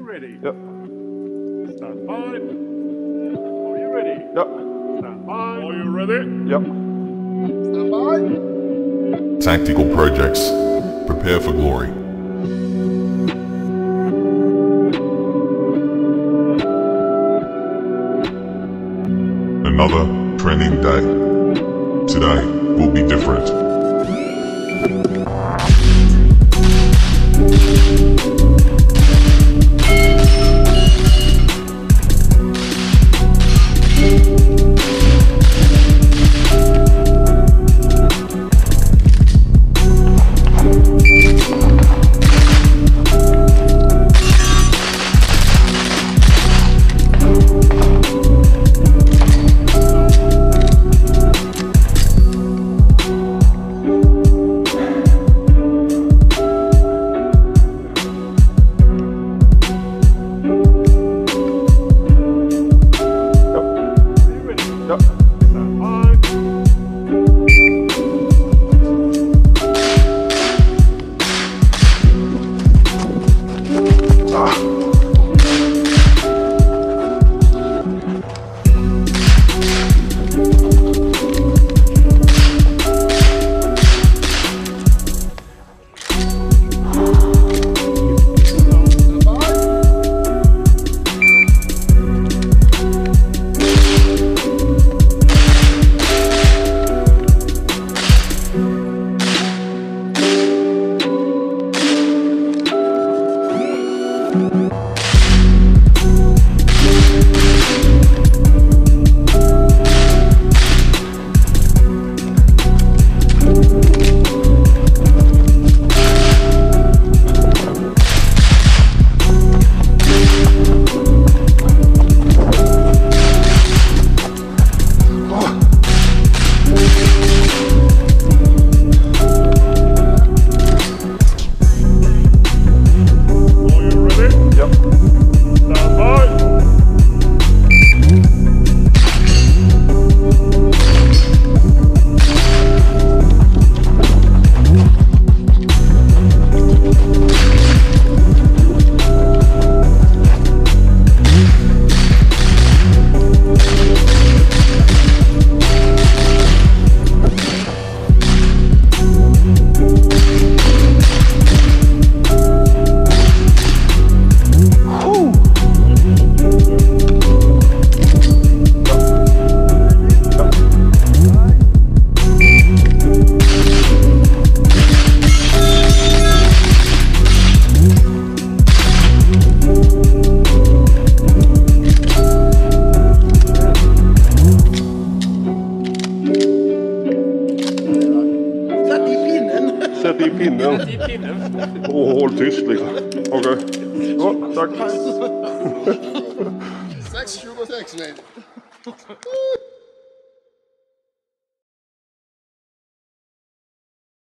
ready? Yep. Stand by. Are you ready? Yep. Stand by. Are you ready? Yep. Stand by. Tactical Projects. Prepare for glory. Another training day. Today will be different. Sätt i pinnen. Och håll tyst liksom. Okej. Ja, tack. 6:26 nej.